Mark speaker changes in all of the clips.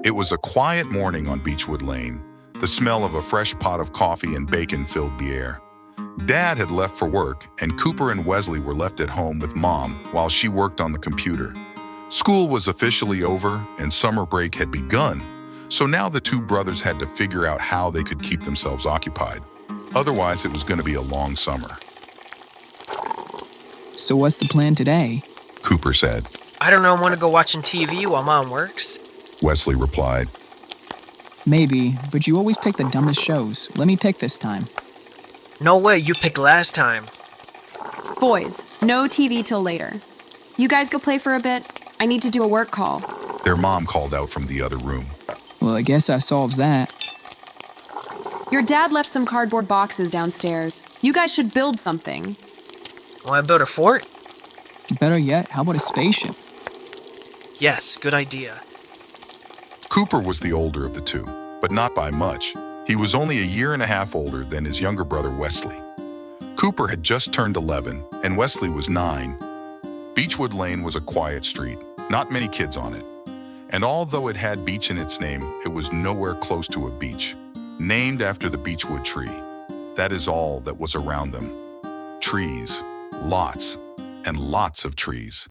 Speaker 1: It was a quiet morning on Beechwood Lane. The smell of a fresh pot of coffee and bacon filled the air. Dad had left for work, and Cooper and Wesley were left at home with Mom while she worked on the computer. School was officially over, and summer break had begun, so now the two brothers had to figure out how they could keep themselves occupied. Otherwise, it was going to be a long summer.
Speaker 2: So what's the plan today?
Speaker 1: Cooper said.
Speaker 3: I don't know, I want to go watching TV while Mom works.
Speaker 1: Wesley replied.
Speaker 2: Maybe, but you always pick the dumbest shows. Let me pick this time.
Speaker 3: No way, you picked last time.
Speaker 4: Boys, no TV till later. You guys go play for a bit. I need to do a work call.
Speaker 1: Their mom called out from the other room.
Speaker 2: Well, I guess that solves that.
Speaker 4: Your dad left some cardboard boxes downstairs. You guys should build something.
Speaker 3: Want to build a fort?
Speaker 2: Better yet, how about a spaceship?
Speaker 3: Yes, good idea.
Speaker 1: Cooper was the older of the two, but not by much. He was only a year and a half older than his younger brother Wesley. Cooper had just turned 11, and Wesley was 9. Beechwood Lane was a quiet street, not many kids on it. And although it had beach in its name, it was nowhere close to a beach. Named after the beechwood tree. That is all that was around them. Trees, lots, and lots of trees.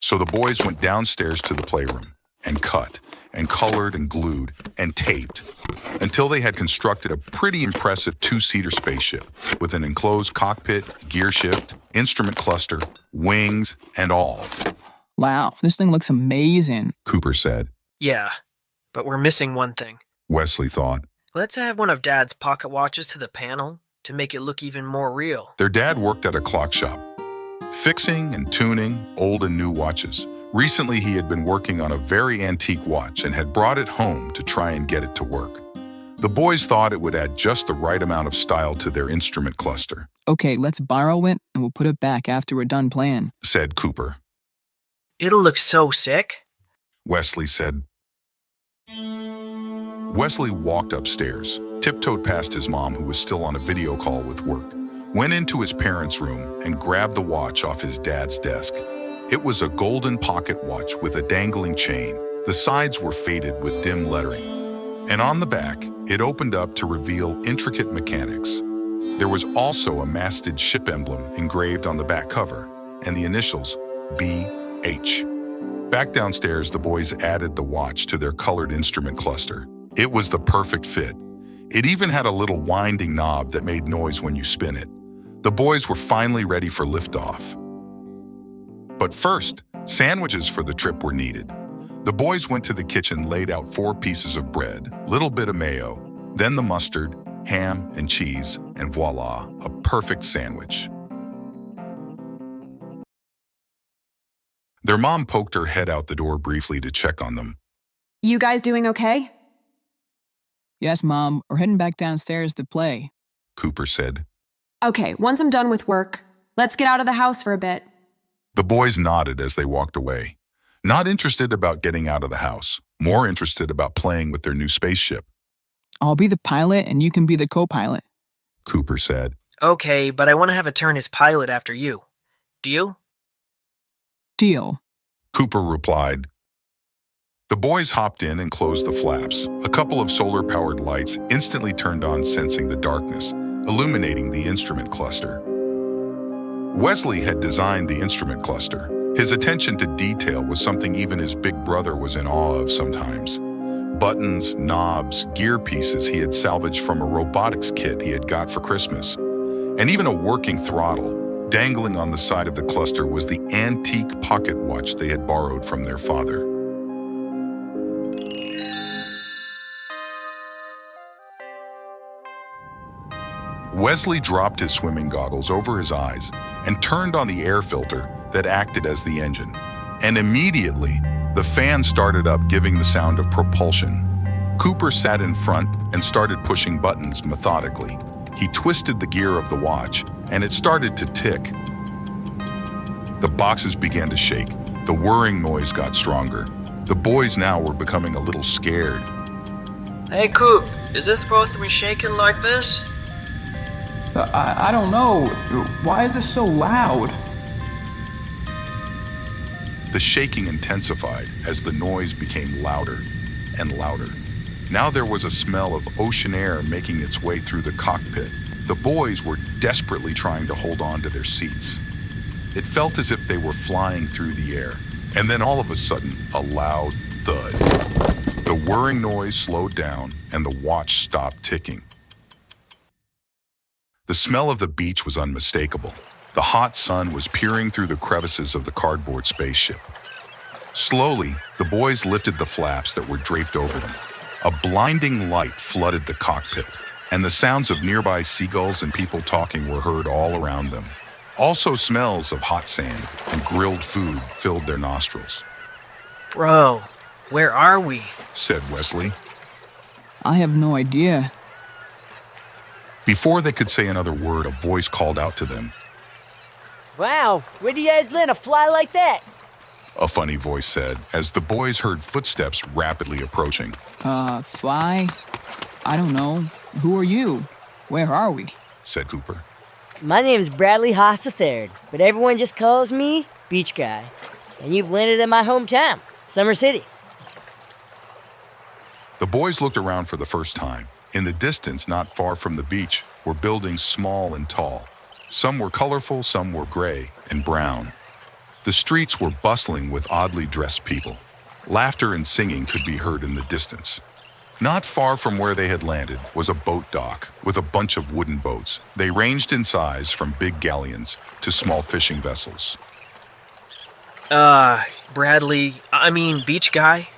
Speaker 1: So the boys went downstairs to the playroom and cut and colored and glued and taped until they had constructed a pretty impressive 2-seater spaceship with an enclosed cockpit, gear shift, instrument cluster, wings, and all.
Speaker 2: Wow, this thing looks amazing,
Speaker 1: Cooper said.
Speaker 3: Yeah, but we're missing one thing.
Speaker 1: Wesley thought.
Speaker 3: Let's add one of Dad's pocket watches to the panel to make it look even more real.
Speaker 1: Their dad worked at a clock shop, fixing and tuning old and new watches. Recently, he had been working on a very antique watch and had brought it home to try and get it to work. The boys thought it would add just the right amount of style to their instrument cluster.
Speaker 2: Okay, let's borrow it and we'll put it back after we're done playing,
Speaker 1: said Cooper.
Speaker 3: It'll look so sick,
Speaker 1: Wesley said. Wesley walked upstairs, tiptoed past his mom, who was still on a video call with work, went into his parents' room and grabbed the watch off his dad's desk. It was a golden pocket watch with a dangling chain. The sides were faded with dim lettering. And on the back, it opened up to reveal intricate mechanics. There was also a masted ship emblem engraved on the back cover, and the initials B.H. Back downstairs, the boys added the watch to their colored instrument cluster. It was the perfect fit. It even had a little winding knob that made noise when you spin it. The boys were finally ready for liftoff. But first, sandwiches for the trip were needed. The boys went to the kitchen, laid out 4 pieces of bread, little bit of mayo, then the mustard, ham, and cheese, and voila, a perfect sandwich. Their mom poked her head out the door briefly to check on them.
Speaker 4: You guys doing okay?
Speaker 2: Yes, Mom, we're heading back downstairs to play,
Speaker 1: Cooper said.
Speaker 4: Okay, once I'm done with work, let's get out of the house for a bit.
Speaker 1: The boys nodded as they walked away, not interested about getting out of the house, more interested about playing with their new spaceship.
Speaker 2: I'll be the pilot and you can be the co-pilot,
Speaker 1: Cooper said.
Speaker 3: Okay, but I want to have a turn as pilot after you. Deal?
Speaker 2: Deal.
Speaker 1: Cooper replied. The boys hopped in and closed the flaps. A couple of solar-powered lights instantly turned on, sensing the darkness, illuminating the instrument cluster. Wesley had designed the instrument cluster. His attention to detail was something even his big brother was in awe of sometimes. Buttons, knobs, gear pieces he had salvaged from a robotics kit he had got for Christmas. And even a working throttle. Dangling on the side of the cluster was the antique pocket watch they had borrowed from their father. Wesley dropped his swimming goggles over his eyes and turned on the air filter that acted as the engine. And immediately, the fan started up, giving the sound of propulsion. Cooper sat in front and started pushing buttons methodically. He twisted the gear of the watch, and it started to tick. The boxes began to shake. The whirring noise got stronger. The boys now were becoming a little scared.
Speaker 3: Hey, Coop, is this supposed to be shaking like this?
Speaker 2: I don't know. Why is this so loud?
Speaker 1: The shaking intensified as the noise became louder, and louder. Now there was a smell of ocean air making its way through the cockpit. The boys were desperately trying to hold on to their seats. It felt as if they were flying through the air. And then all of a sudden, a loud thud. The whirring noise slowed down and the watch stopped ticking. The smell of the beach was unmistakable. The hot sun was peering through the crevices of the cardboard spaceship. Slowly, the boys lifted the flaps that were draped over them. A blinding light flooded the cockpit, and the sounds of nearby seagulls and people talking were heard all around them. Also, smells of hot sand and grilled food filled their nostrils.
Speaker 3: Bro, where are we?
Speaker 1: Said Wesley.
Speaker 2: I have no idea.
Speaker 1: Before they could say another word, a voice called out to them.
Speaker 5: Wow, where do you guys land a fly like that?
Speaker 1: A funny voice said, as the boys heard footsteps rapidly approaching.
Speaker 2: Fly? I don't know. Who are you? Where are we?
Speaker 1: Said Cooper.
Speaker 5: My name's Bradley Haas III, but everyone just calls me Beach Guy. And you've landed in my hometown, Summer City.
Speaker 1: The boys looked around for the first time. In the distance, not far from the beach, were buildings small and tall. Some were colorful, some were gray and brown. The streets were bustling with oddly dressed people. Laughter and singing could be heard in the distance. Not far from where they had landed was a boat dock with a bunch of wooden boats. They ranged in size from big galleons to small fishing vessels.
Speaker 3: Beach Guy,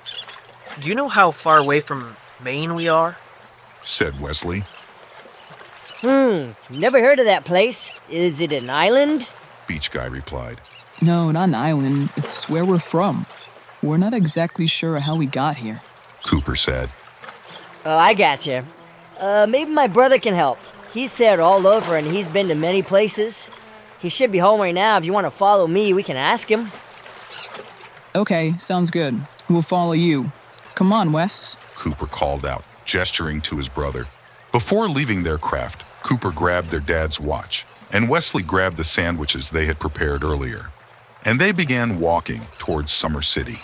Speaker 3: do you know how far away from Maine we are?
Speaker 1: Said Wesley.
Speaker 5: Never heard of that place. Is it an island?
Speaker 1: Beach Guy replied.
Speaker 2: No, not an island. It's where we're from. We're not exactly sure how we got here.
Speaker 1: Cooper said.
Speaker 5: Oh, I gotcha. Maybe my brother can help. He's sailed all over and he's been to many places. He should be home right now. If you want to follow me, we can ask him.
Speaker 2: Okay, sounds good. We'll follow you. Come on, Wes.
Speaker 1: Cooper called out, gesturing to his brother. Before leaving their craft, Cooper grabbed their dad's watch, and Wesley grabbed the sandwiches they had prepared earlier. And they began walking towards Summer City.